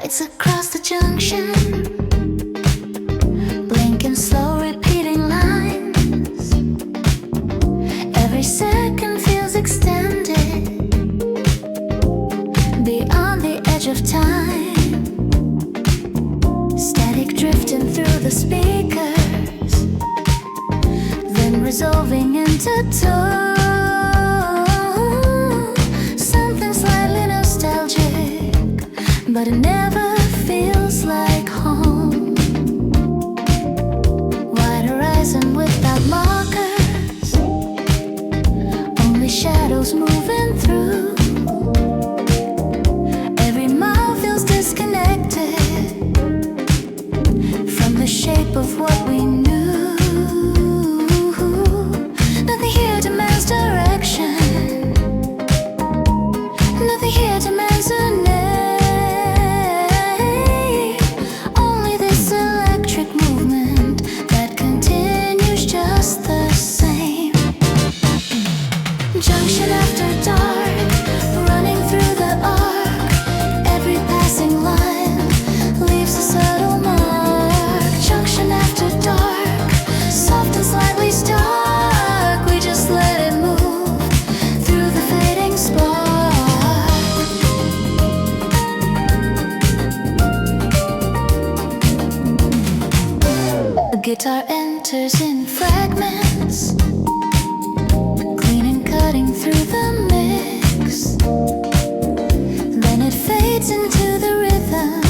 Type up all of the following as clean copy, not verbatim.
lights across the junction, blinking slow, repeating lines. Every second feels extended beyond the edge of time. Static drifting through the speakers, then resolving into tone. Something slightly nostalgic, but it never feels like home. Wide horizon without markers, only shadows moving through. Every mile feels disconnected from the shape of what we knew. Nothing here demands direction, nothing here demands a name. Only this electric movement that continues just the same. Junction after dark, running through the arc. Every passing line leaves a subtle mark. Junction after dark, soft and slightly stark. We just let it move through the fading spark. A guitar enters in fragments, clean and cutting through the mix. Then it fades into the rhythm,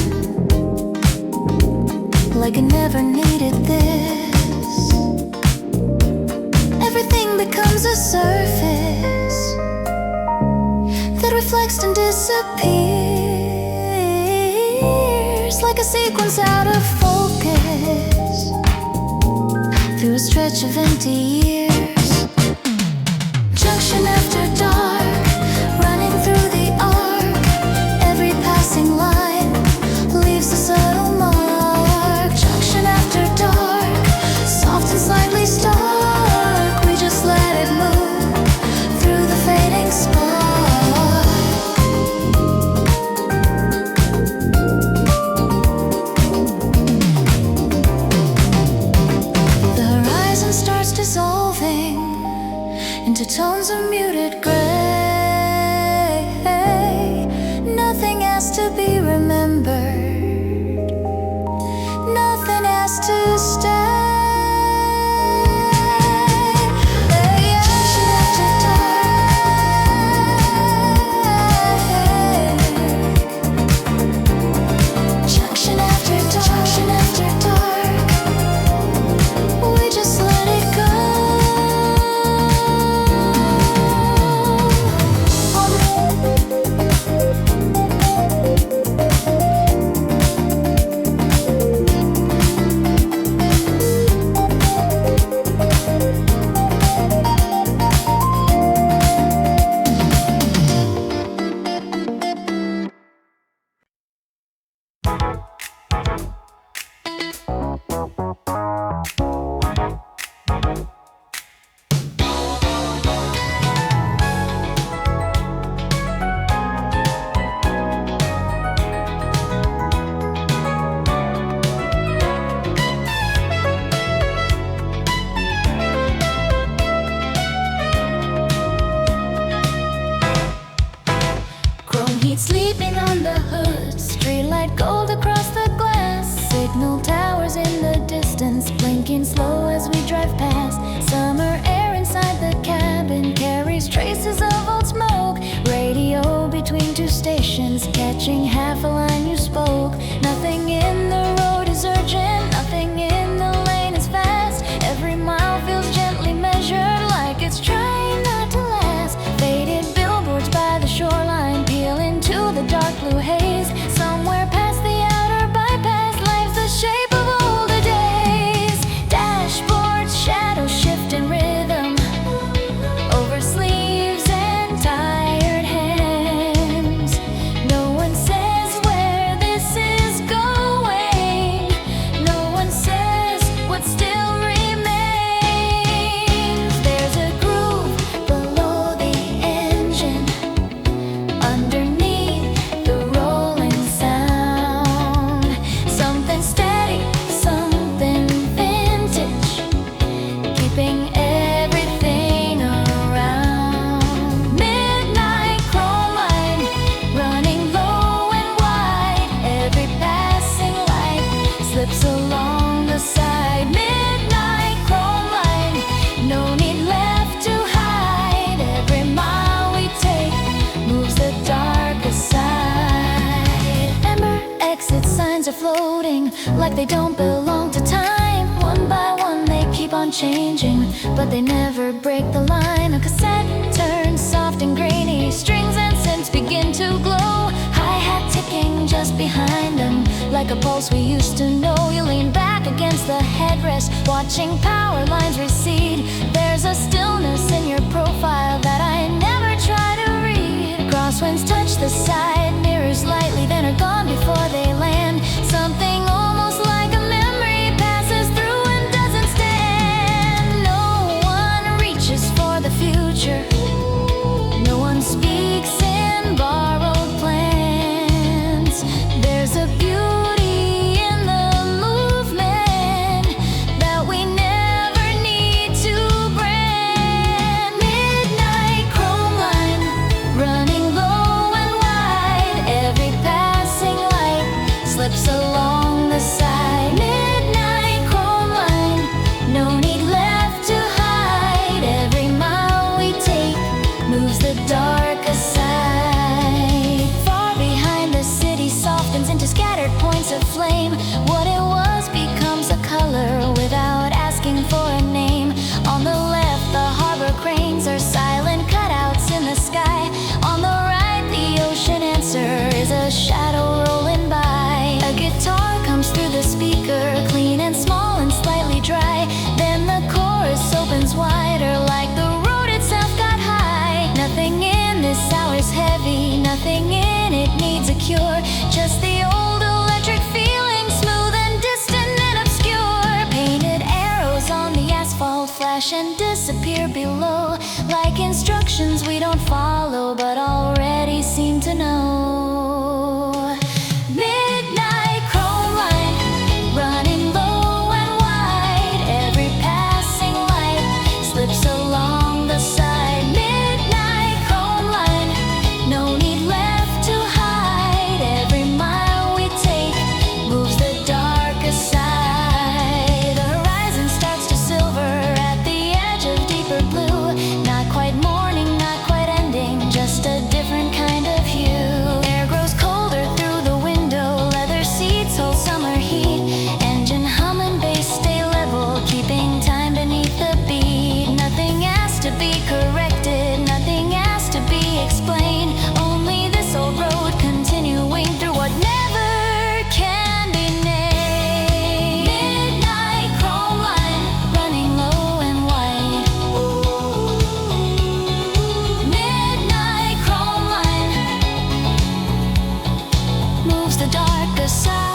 like it never needed this. Everything becomes a surface that reflects and disappears, like a sequence out of focus through a stretch of empty years. Junction after dark, running through the arc. Every passing line leaves a subtle mark. Junction after dark, soft and slightly stark. We just let it move through the fading spark. The horizon starts dissolving into tones of muted gray. Nothing has to be remembered, nothing has to stay. Junction after dark, junction after dark, junction after dark. We just let it go. Chrome heat sleeping on the hood, streetlight gold across the glass. Signal towers in the distance, blinking slow as we drive past. Summer air inside the cabin carries traces of old smoke. Radio between two stations, catching half a line you spoke. Nothing in the road is urgent, nothing in the lane is fast. Every mile feels gently measured, like it's trying not to last. Faded billboards by the shoreline peel into the dark blue haze. Somewhere past the outer bypass, life's the shape of older days. Dashboards, shadows shift in rhythm over sleeves and tired hands. No one says where this is floating like they don't belong to time. One by one they keep on changing, but they never break the line. A cassette turns soft and grainy, strings and synths begin to glow. Hi-hat ticking just behind them, like a pulse we used to know. You lean back against the headrest, watching power lines recede. There's a stillness in your profile that I never try to read. Crosswinds touch the side mirrors lightly, then are gone before they land. Something almost like a memory passes through and doesn't stand. No one reaches for the future. No one speaks in borrowed plans. There's a beauty in the movement that we never need to brand. Midnight chrome line, running low and wide. Every passing light slips along the side. Midnight chrome line, no need left to hide. Every mile we take moves the dark aside. Far behind, the city softens into scattered points of flame. What it was becomes a color without asking for a name. On the left, the harbor cranes are silent cutouts in the sky. On the right, the ocean answer is a shadow rolling by. A guitar comes through the speaker, clean and small and slightly dry. Then the chorus opens wider, like the road itself got high. Nothing in this hour's heavy, nothing in it needs a cure. Just the old electric feeling, smooth and distant and obscure. Painted arrows on the asphalt flash and disappear below, like instructions we don't follow but already seem to know. Midnight chrome line, running low and wide. Every passing light slips along the side. Midnight chrome line, no need left to hide. Every mile we take moves the dark aside. The horizon starts to silver at the edge of deeper blue. Not quite morning, not quite ending, just a different kind of hue. Air grows colder through the window, leather seats hold summer heat. Engine humming, bass stay level, keeping time beneath the beat. Nothing has to be corrected, nothing has to be explained. Only this old road continuing through what never can be named. Midnight chrome line, running low and wide. Midnight chrome line moves the dark aside.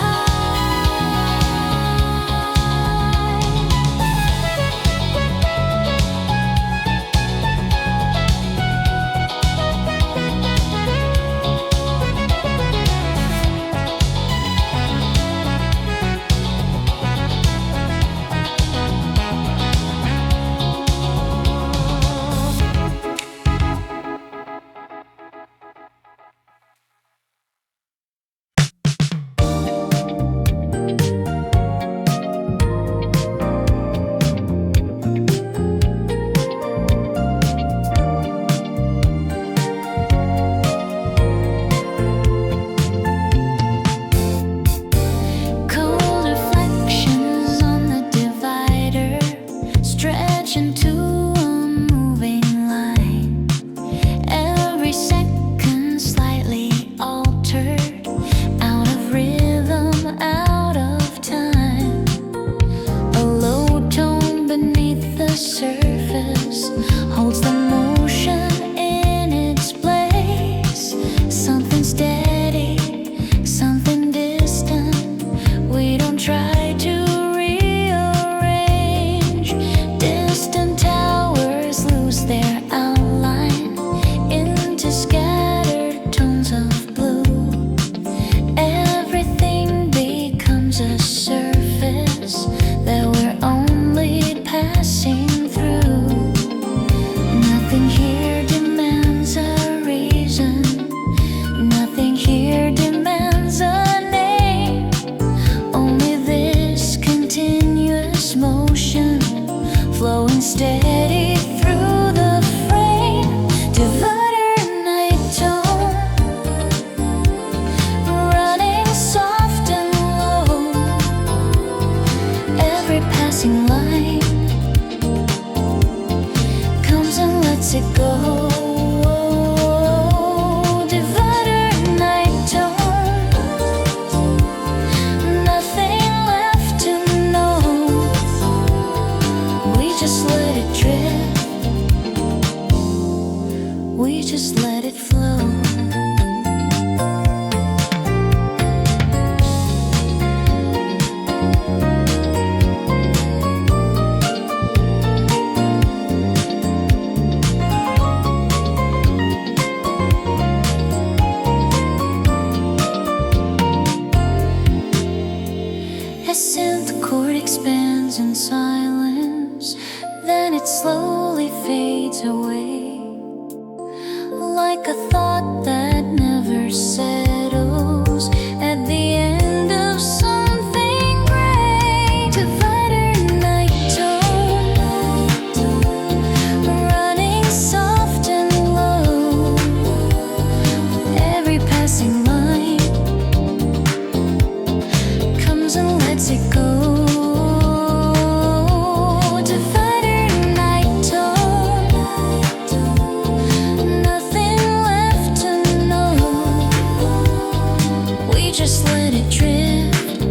just let it drift.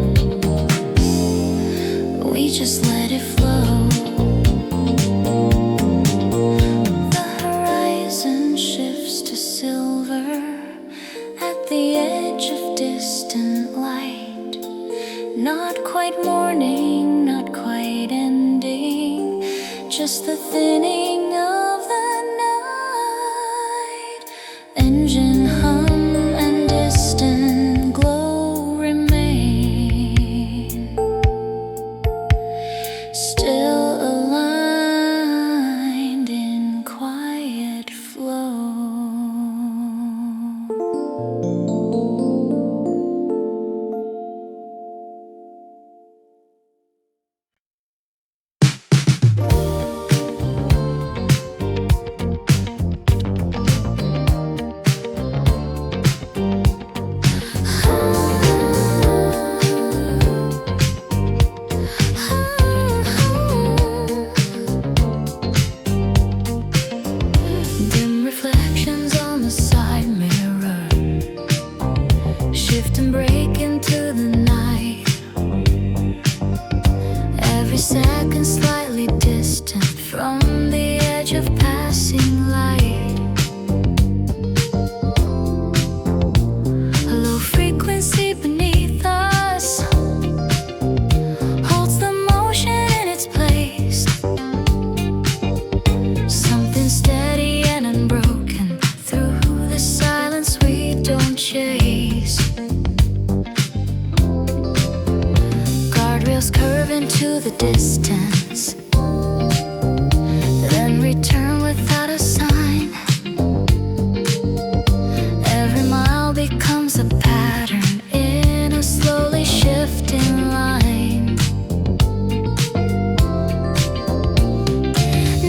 We just let it flow. The horizon shifts to silver at the edge of distant light. Not quite morning, not quite ending, just the thinning of the night. Engine hum and distant glow remain, still aligned in quiet flow. Dim reflections on the side mirror shift and break into the night. Every second slightly distant from the edge of passing light. A low frequency beneath us holds the motion in its place. Something steady and unbroken through the silence we don't chase. Guardrails curve into the distance, then return without a sign. Every mile becomes a pattern in a slowly shifting line.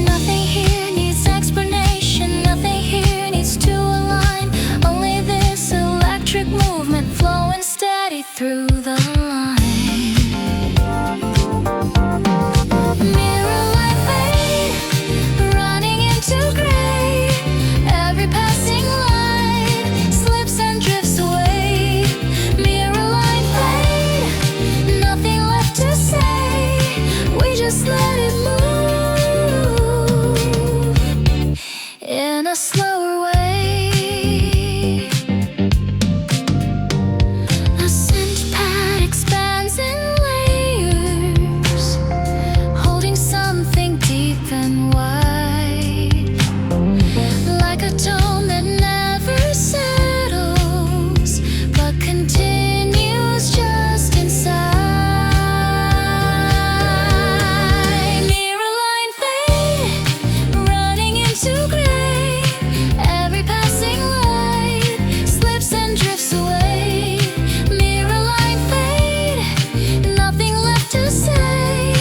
Nothing here needs explanation, nothing here needs to align. Only this electric movement flowing steady through the line. Mirror light fade, running into gray. Every passing light slips and drifts away. Mirror light fade, nothing left to say. We just let it move in a slower way. A scent pad expands in layers, holding something deep and wide, like a tone that never settles but continues just inside. Mirror line fade, running into gray. Every passing light slips and drifts away. Mirror line fade, nothing left to say.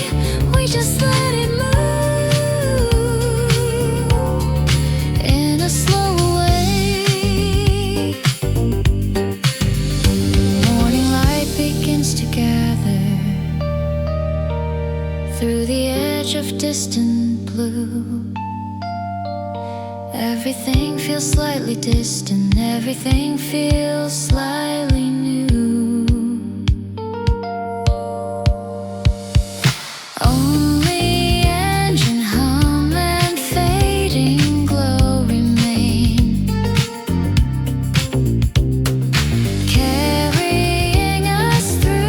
We just let it move in a slow way. Morning light begins to gather through the edge of distant blue. Everything feels slightly distant, everything feels slightly new. Only engine hum and fading glow remain, carrying us through.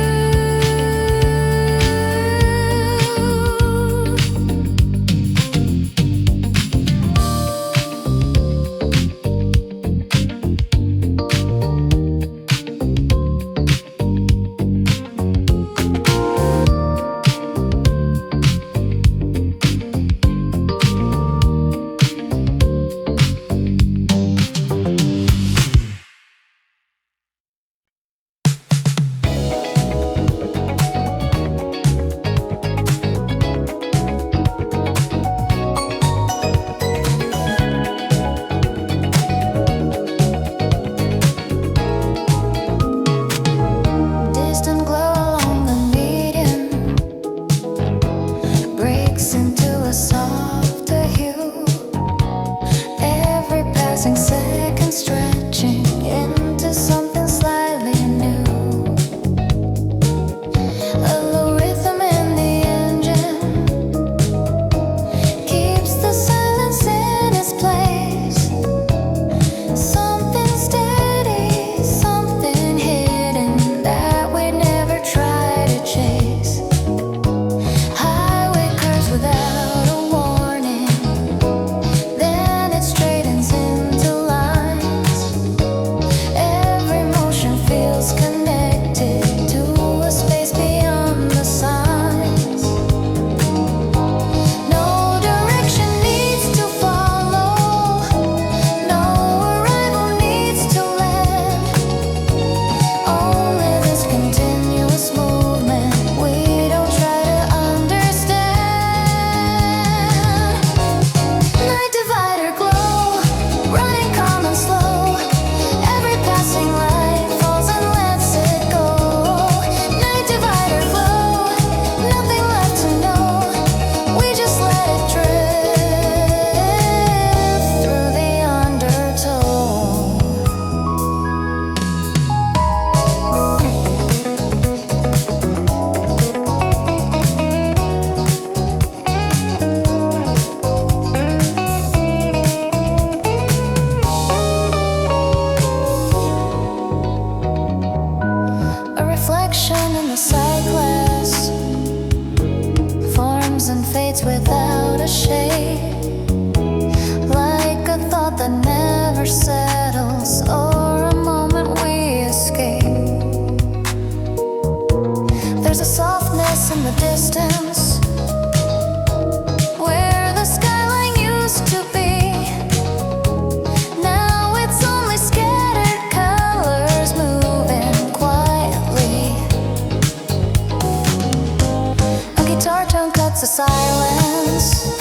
it's a silence,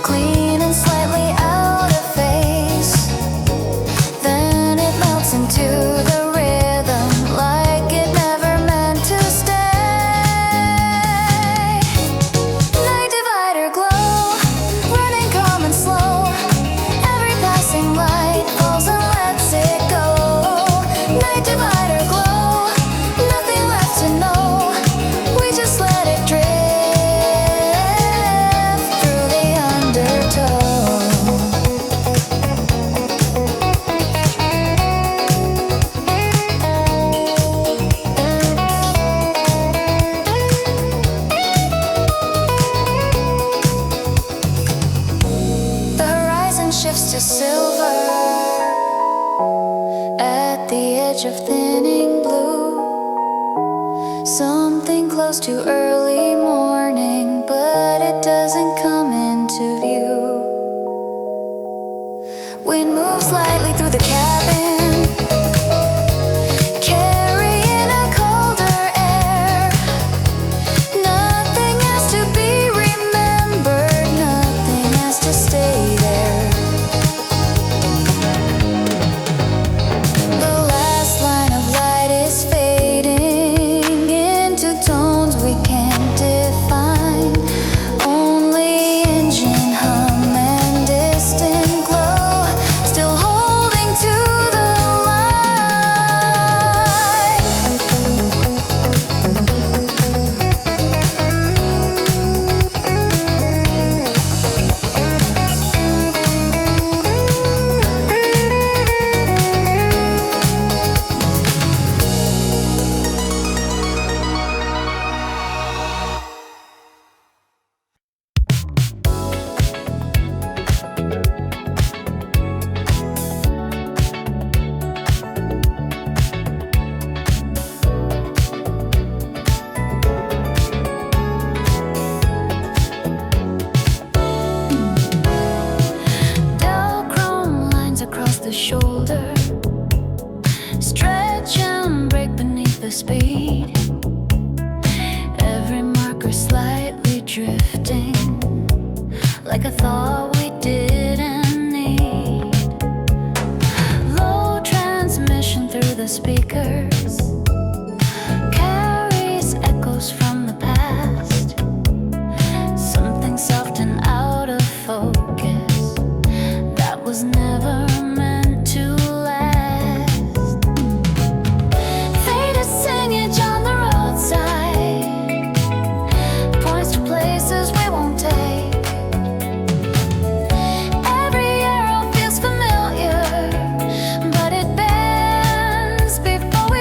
clean and slightly out of phase. Then it melts into the rhythm like it never meant to stay. Night divider glow, running calm and slow. Every passing light falls and lets it go. Night divider glow, nothing left to know. We just let it drift through the undertow. The horizon shifts to silver at the edge of thinning blue. Something close to early morning, but it doesn't come into view. Wind moves lightly through the cabin, carrying a colder air. Nothing has to be remembered, nothing has to stay there. The last line of light is fading into tones we can't define. Only engine hum and distant glow, still holding to the the shoulder, stretch and break beneath the speed. Every marker slightly drifting, like a thought we didn't need. Low transmission through the speakers carries echoes from the past. Something soft and out of focus that was never meant to last. Faded singage on the roadside points to places we won't take. Every arrow feels familiar, but it bends before we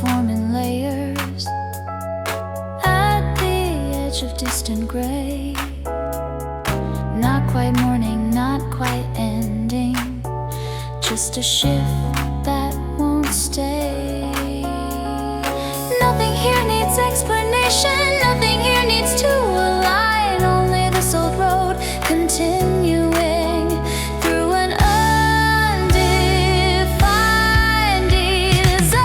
forming layers at the edge of distant gray. Not quite morning, not quite ending, just a shift that won't stay. Nothing here needs explanation, nothing here needs to align. Only this old road continuing through an undefined design.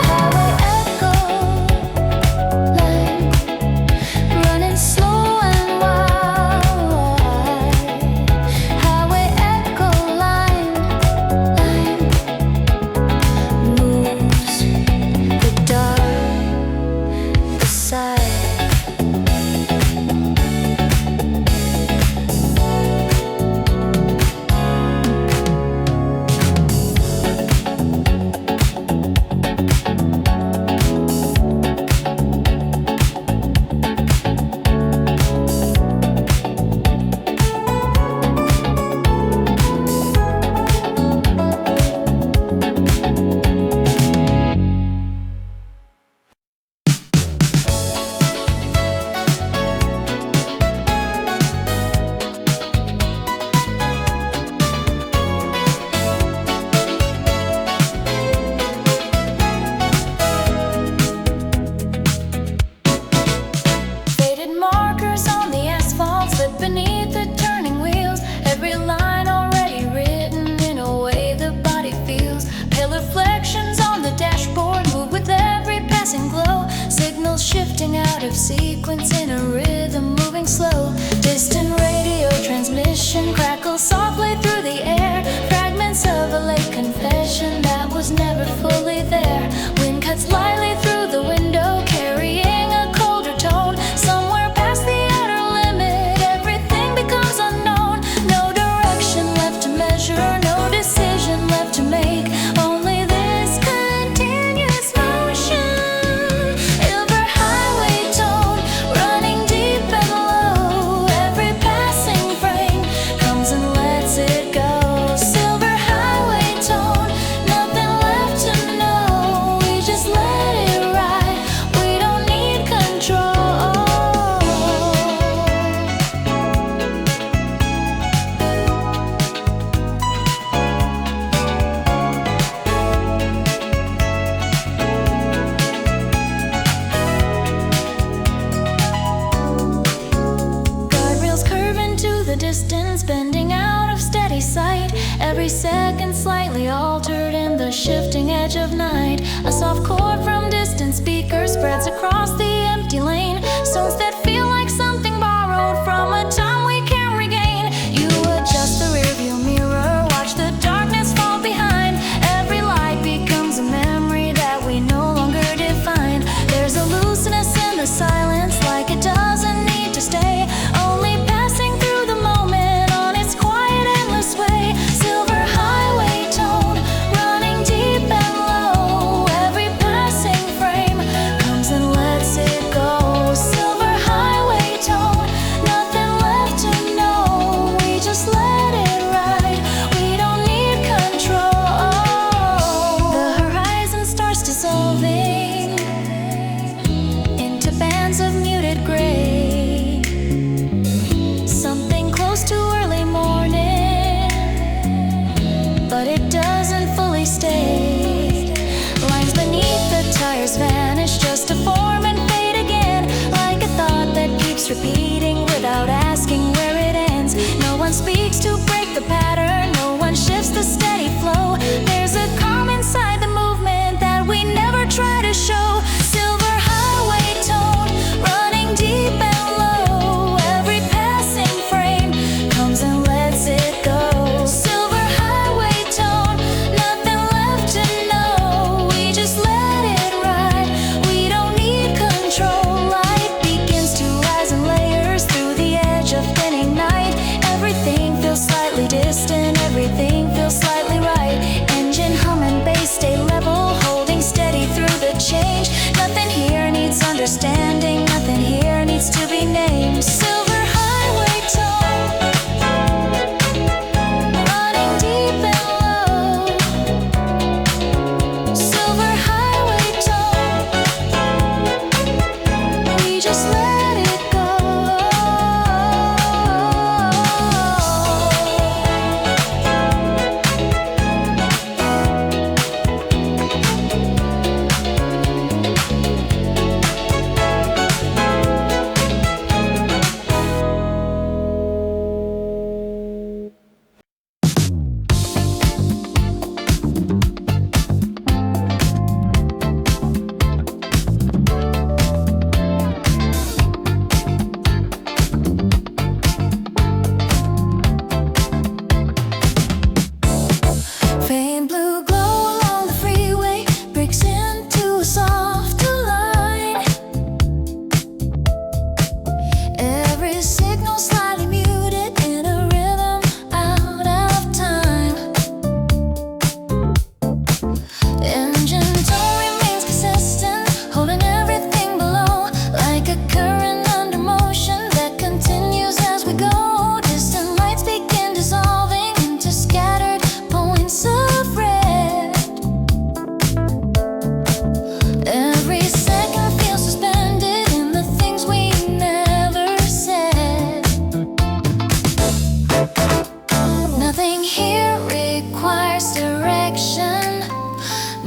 Highway echo line, running slow and wide. Highway echo line moves the dark aside. Faded markers on the asphalt slip beneath the turning wheels. Every line already written in a way the body feels. Pale reflections on the dashboard move with every passing glow. Signals shifting out of sequence in a rhythm moving slow. Distant radio transmission crackles softly through the air. Fragments of a late confession that was never fully there. Wind cuts lightly through the window, carrying a colder tone. Somewhere past the outer limit, everything becomes unknown. No direction left to measure, no decision left to make. Only this continuous motion. Silver highway tone, running deep and low. Every passing frame comes and lets it go. Silver highway tone, nothing left to know. We just let it ride, we don't need control. Guardrails curve into the distance, bending out of steady sight. Every second slightly altered in the shifting edge of night. A soft chord from distant speakers spreads across the empty lane. Stones that feel like something borrowed from a time we can't regain. You adjust the rearview mirror, watch the darkness fall behind. Every light becomes a memory that we no longer define. There's a looseness in the silence, like it doesn't need to stay. Only passing through the moment on its quiet, endless way. Silver highway tone, running deep and low. Every passing frame comes and lets it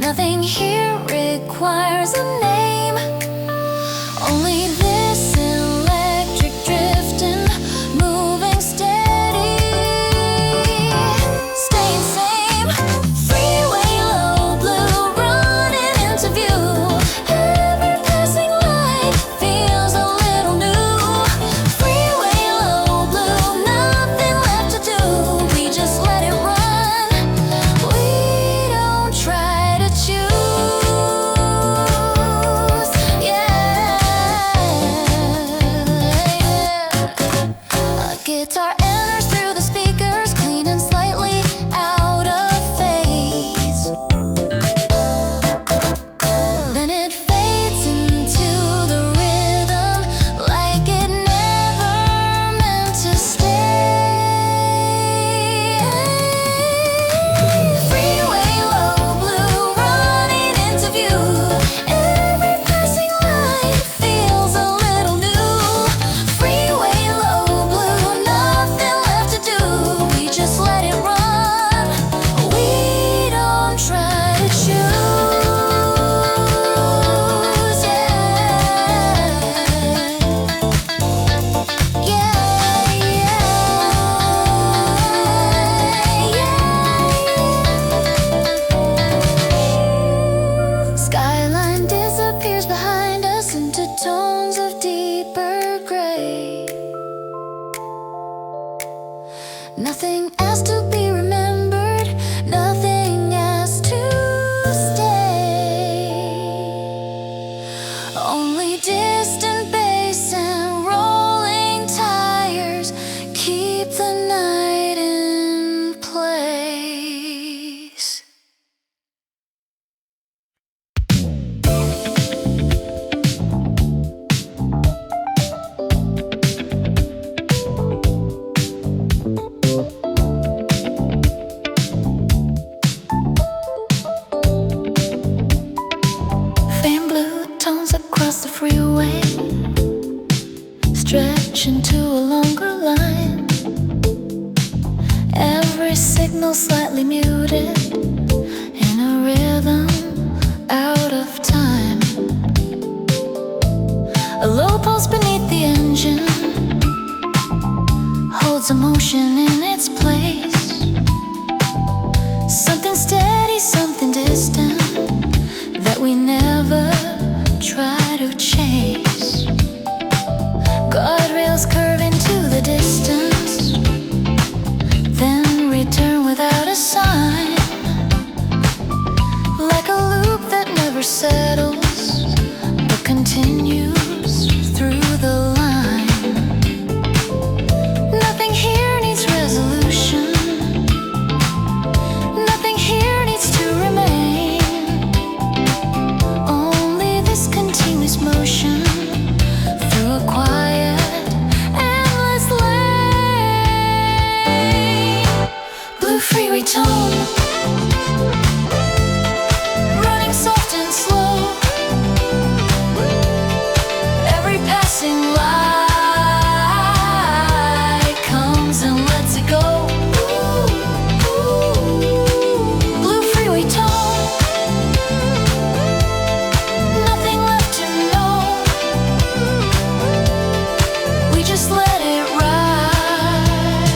Nothing here requires a name, only this electric drifting, moving steady, staying same. Freeway low blue running into view. Every passing light feels a little new. Freeway low blue, nothing left to do. We just let it run. We don't try to choose. A guitar enters through the speakers, clean and slightly out of phase. Then it fades into the rhythm like it never meant to stay. Freeway low blue running into view. Every passing light feels a little new. Freeway low blue, nothing left to do. We just let it run. We don't try to choose. Skyline disappears behind us into tones of deeper gray. Nothing asked to be remembered, nothing asked to stay. Only distant bass and rolling tires keep the night in place. Faint blue tones across the freeway, stretch into a longer line. Every signal slightly muted in a rhythm out of time. A low pulse beneath the engine holds emotion in its place. Something steady, something distant that we never try to chase. Guardrails curve into the distance, then return without a sign. Like a loop that never settles, but continues through the line. Nothing here needs resolution, nothing here needs to remain. Only this continuous motion through a quiet, endless lane. Blue freeway tone, running soft and slow. Every passing light comes and lets it go. Blue freeway tone, nothing left to know. We just let it ride.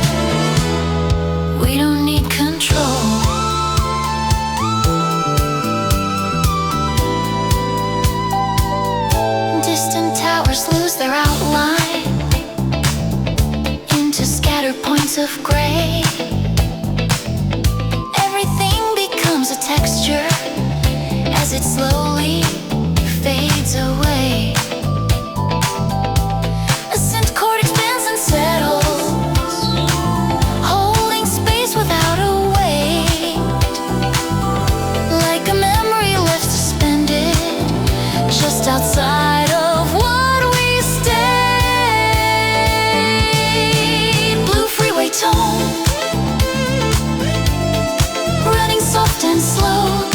We don't need control. Distant towers lose their outline into scattered points of gray. Everything becomes a texture as it slowly fades away. A synth chord expands and settles, holding space without a weight. Like a memory left suspended just outside of what we stayed. Blue freeway tone, running soft and slow.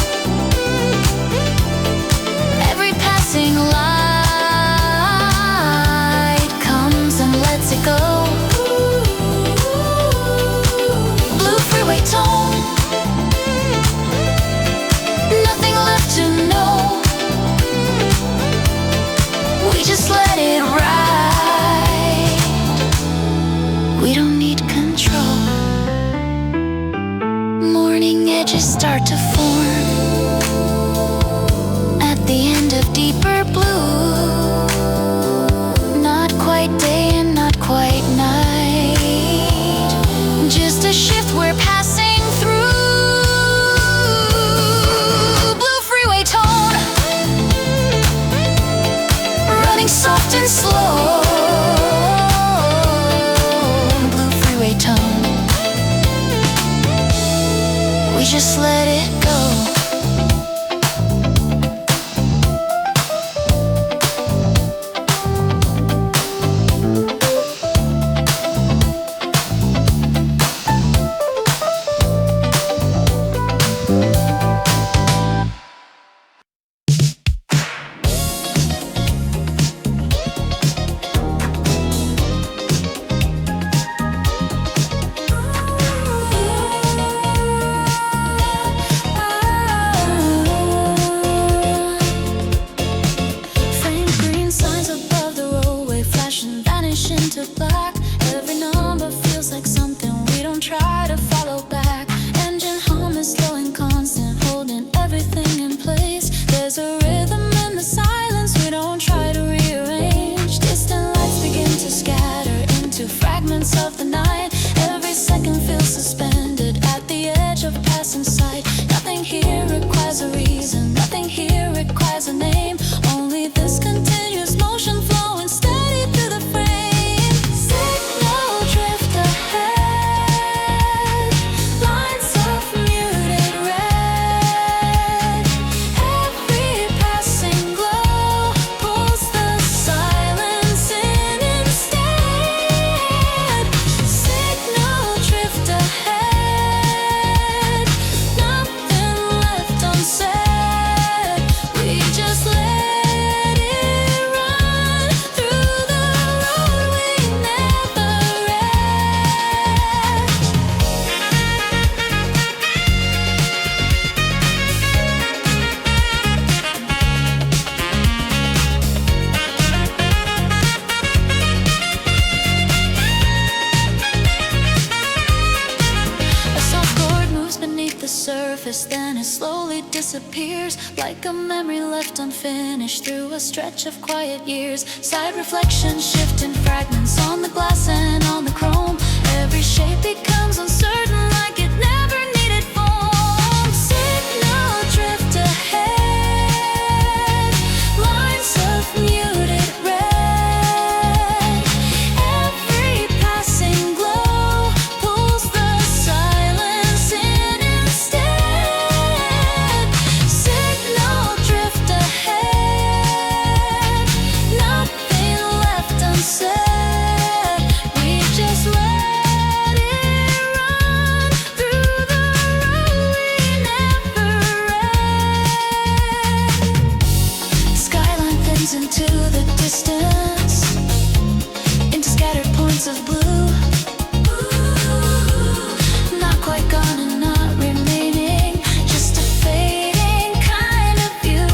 form at the end of deeper blue. Not quite day and not quite night, just a shift we're passing through. Blue freeway tone, running soft and slow. Blue freeway tone, we just let it go. Into black, every number feels like something we don't try to follow back. Engine hum is slow and constant, holding everything in place. There's a rhythm in the silence we don't try to rearrange. Distant lights begin to scatter into fragments of the night. Every second feels suspended at the edge of passing sight. Nothing here requires a reason, nothing here requires a name. Only this continuous motion flowing steady through the frame. Then it slowly disappears, like a memory left unfinished through a stretch of quiet years. Side reflections shift in fragments on the glass and on the chrome. Every shape becomes uncertain, like it never needed form. Signal drift ahead, lines of muted red. Every passing glow pulls the silence in instead. Into the distance, into scattered points of blue. Not quite gone and not remaining, just a fading kind of view.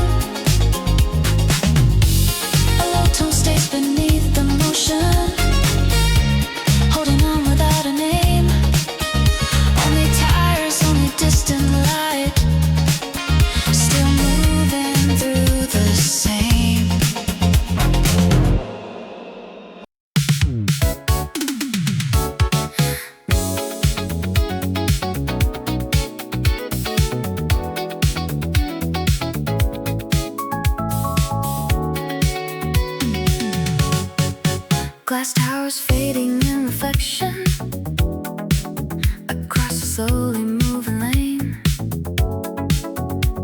A low tone stays beneath the motion, holding on without a name. Only tires, only distant light, still moving through the same. Glass towers fading in reflection across a slowly moving lane.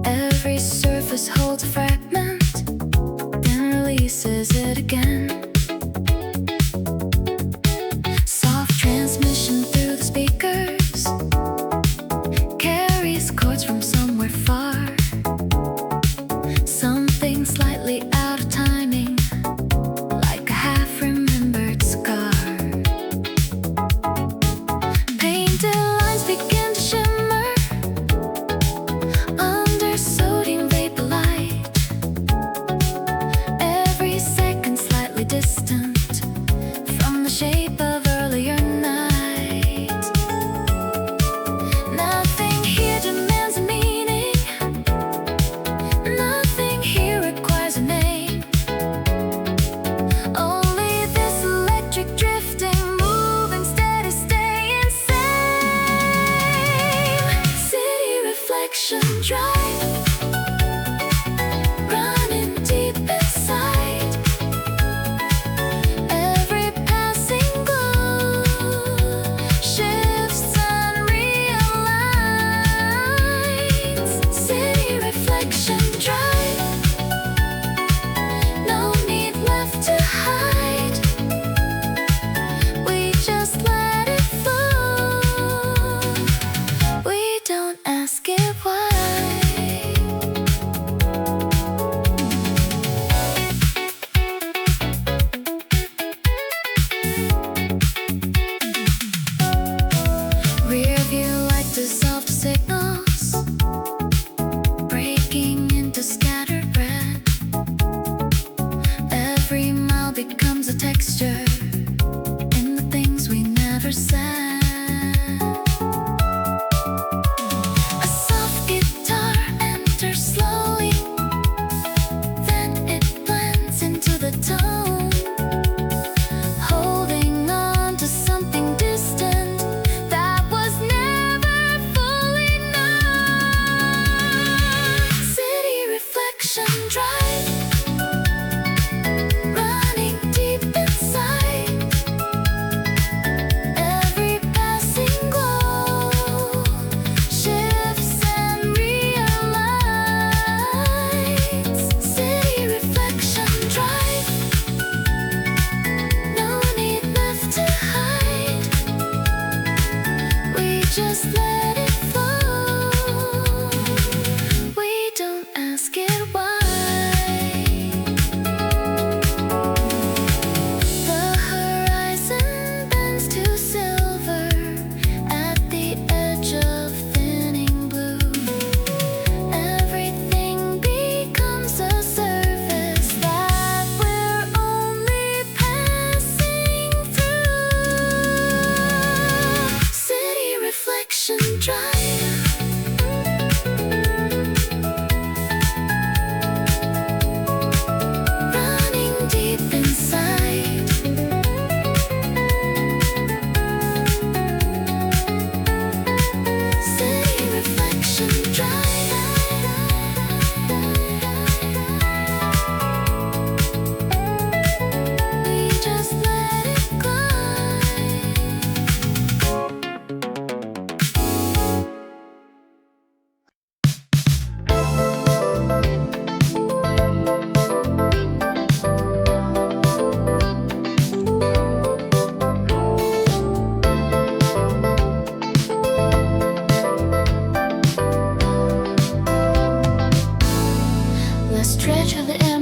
Every surface holds a fragment, then releases it again. Soft transmission through the speakers carries chords from somewhere far. Something slightly out of timing, like a half-remembered scar. Painted lines begin to shimmer under sodium vapor light.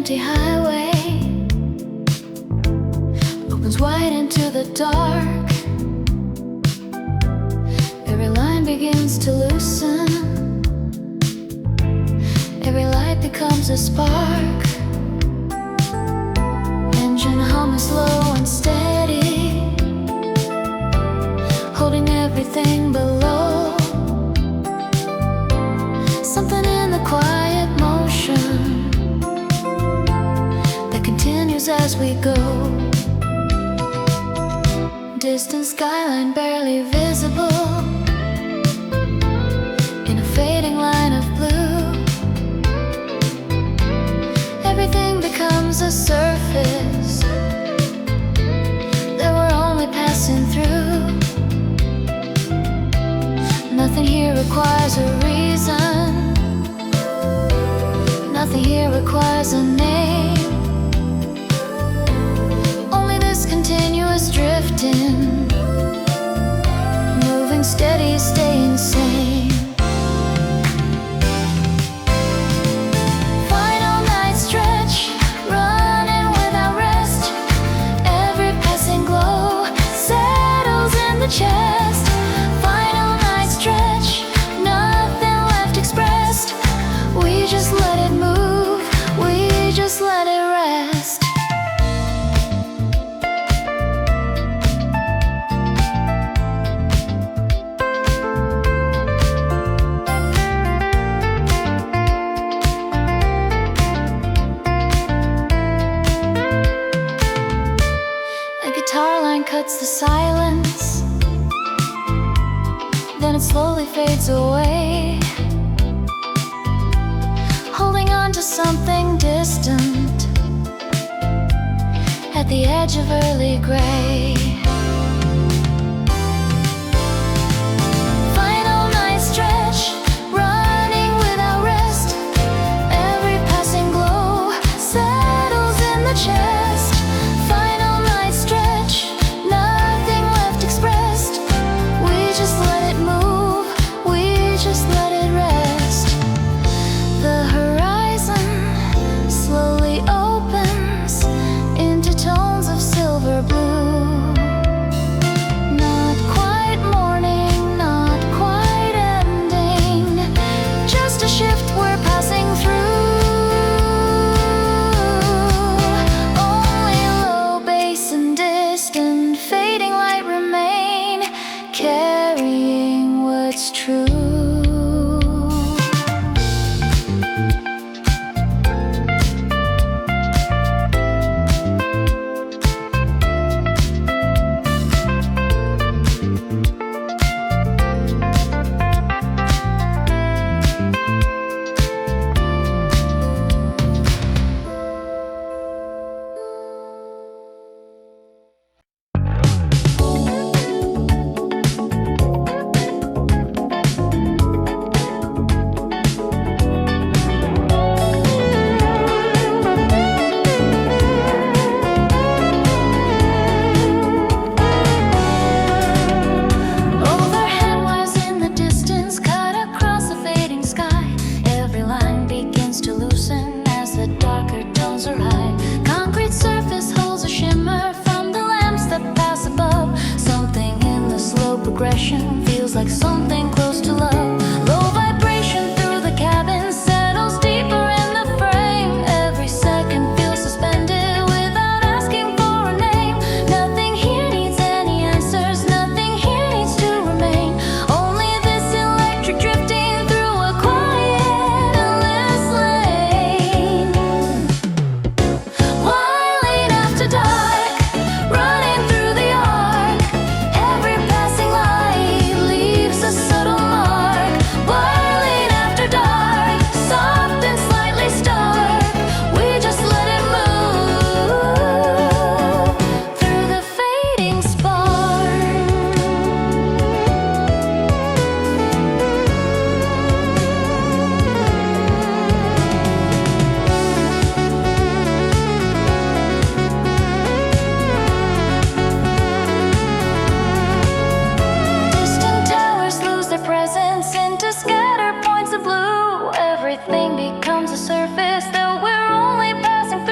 empty highway opens wide into the dark. Every line begins to loosen. Every light becomes a spark. Engine humming slow and steady, holding everything below. Something in the quiet motion that continues as we go. Distant skyline barely visible in a fading line of blue. Everything becomes a surface that we're only passing through. Nothing here requires a reason. Nothing here requires a name. Only this continuous drifting, moving steady, staying sane. Final night stretch, running without rest. Every passing glow settles in the chest. Final night stretch, nothing left expressed. We just let it move, we just let it rest. A guitar line cuts the silence, then it slowly fades away, holding on to something distant at the edge of early gray. Final night stretch, running without rest. Every passing glow settles in the chest. Final night stretch, nothing left expressed. We just let it move, we just let it rest. The horizon slowly opens into tones of silver blue. Not quite morning, not quite ending, just a shift we're passing through. Only low bass and distant fading light remain, carrying what's true. Overhead wires in the distance cut across the fading sky. Every line begins to loosen as the darker tones arrive. Concrete surface holds a shimmer from the lamps that pass above. Something in the slow progression feels like something close to love. Low vibration through the cabin settles deeper in the frame. Every second feels suspended without asking for a name. Nothing here needs any answers, nothing here needs to remain. Only this electric drifting through a quiet, endless lane. Wilding after dark, running through the arc. Every passing light leaves a subtle mark. Wilding after dark, soft and slightly stark. We just let it move through the fading spark. Distant towers lose their presence into scattered points of blue. Everything becomes a surface that we're only passing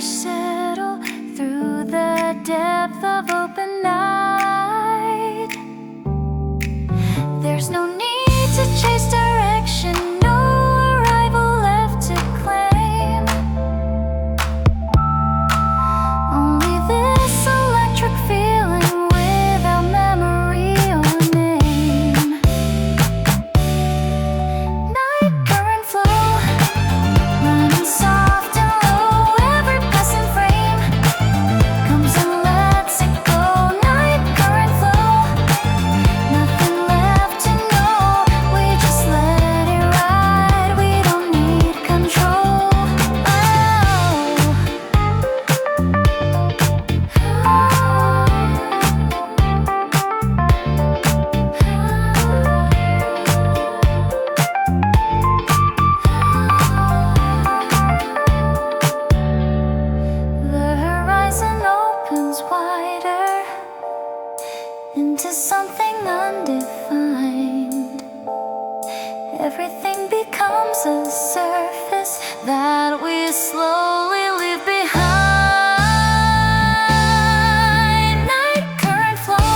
settle through the depth of open night. There's no need to chase direction, no arrival left to claim. Only this electric feeling without memory or name. Night current flow, running soft and low. Every passing frame comes and lets it go. Night current flow, nothing left to know. We just let it ride, we don't need control. The horizon opens wider into something undefined. Everything becomes a surface that we slowly leave behind. Night current flow,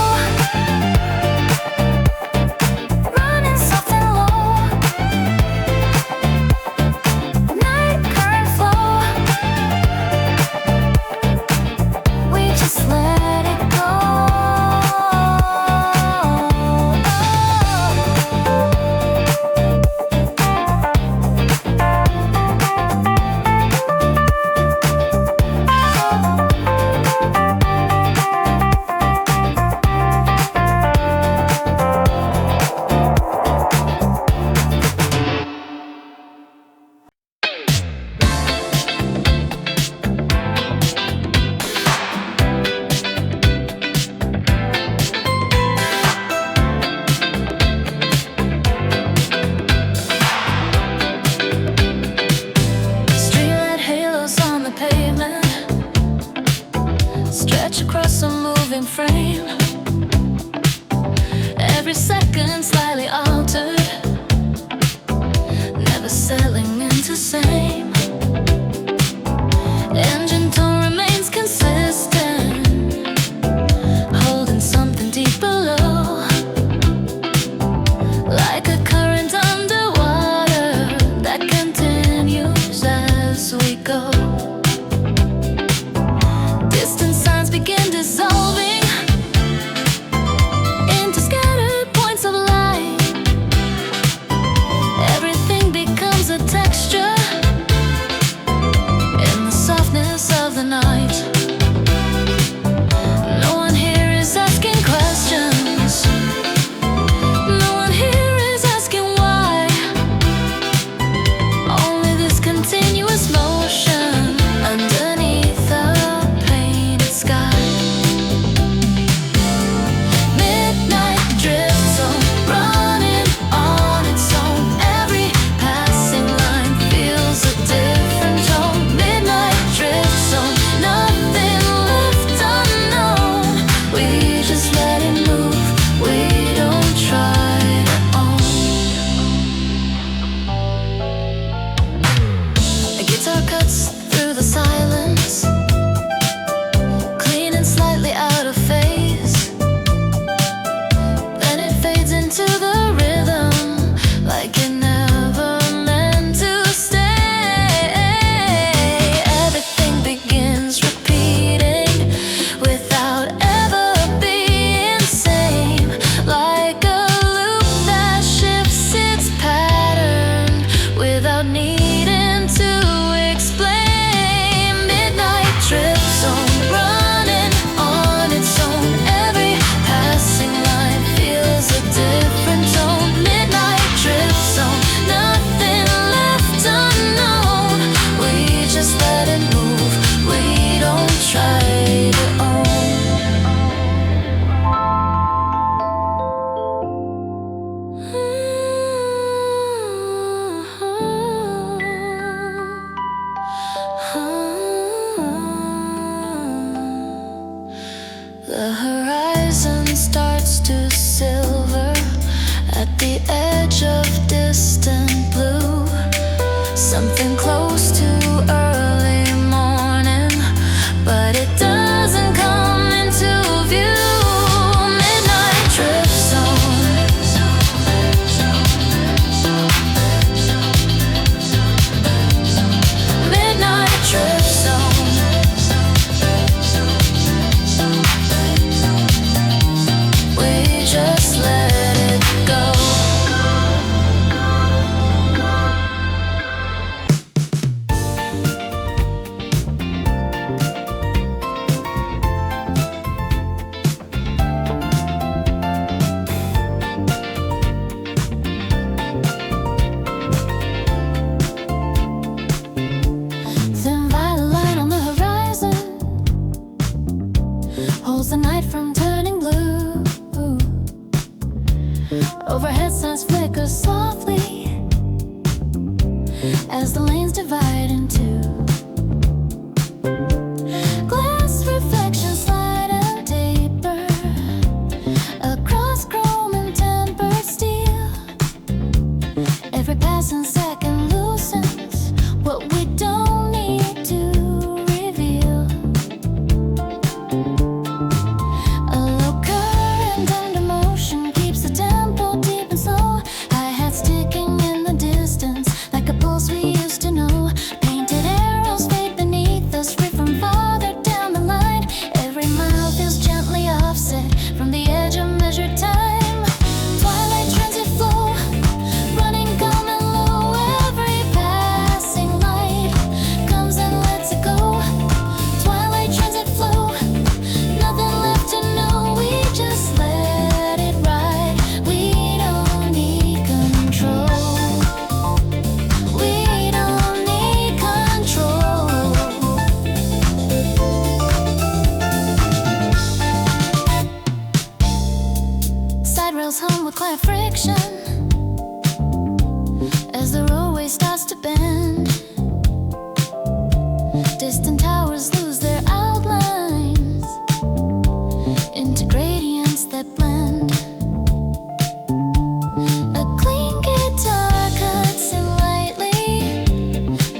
running soft and low. Night current flow, we just let it go. Streetlight halos on the pavement stretch across a moving frame. Every second slightly altered, never settling into same. Engine tone remains consistent, holding something deep below. Like a current underwater that continues as we go. Distant signs begin dissolving into scattered points of light. Everything becomes a texture in the softness of the night. No one here is asking questions, no one here is asking why. Only this continuous motion underneath the painted sky. Midnight drift zone, running on its own. Every passing line feels a different tone. Midnight drift zone, nothing left unknown. We just let it move, we don't try to own. A guitar cuts through the silence, clean and slightly out of phase. Then it fades into the rhythm, like it never meant to stay. Everything begins repeating without ever being same. Like a loop that shifts its pattern without needing to explain. Midnight drift zone, running on its own. Every passing line feels a different tone. Midnight drift zone, nothing left unknown. We just let it move, we don't try to own. The horizon starts to silver at the edge of distant blue. Something close to early morning. pulls the night from turning blue. Overhead signs flicker softly as the lanes divide in two. Glass reflections slide and taper across chrome and tempered steel. Every passing second loosens what we don't need to reveal. A low current under motion keeps the tempo deep and slow. Hi-hats ticking in the distance like a pulse we used to know. Painted arrows fade beneath us, free from farther down the line. Every mile feels gently offset from the edge of measured time. Twilight transit flow, running calm and low. Every passing light comes and lets it go. Twilight transit flow, nothing left to know. We just let it ride. We don't need control. We don't need control. Side rails hum with quiet friction as the roadway starts to bend. Distant towers lose their outlines into gradients that blend. A clean guitar cuts in lightly,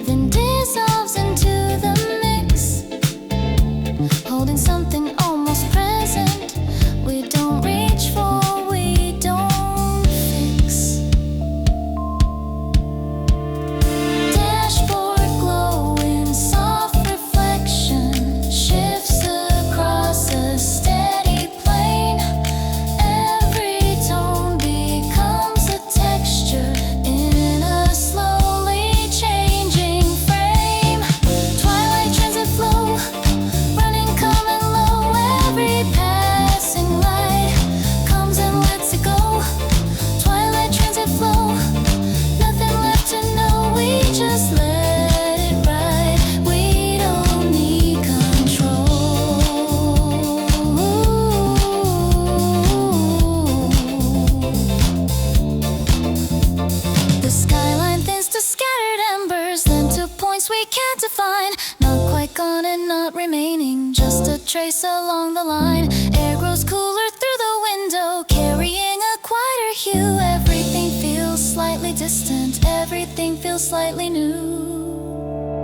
then dissolves into the mix, holding something almost present. We don't reach for, we don't fix. Dashboard glowing, soft reflection shifts across a steady plane. Every tone becomes a texture in a slowly changing frame. Twilight transit flow, running calm and low. Every passing light comes and lets it go. Twilight transit flow, nothing left to know. We just let it ride. We don't need control. The skyline thins to scattered embers, then to points we can't define. Not quite gone and not remaining, just a trace along the line. Air grows cooler through the window, carrying a quieter hue. Everything feels slightly distant, everything feels slightly new.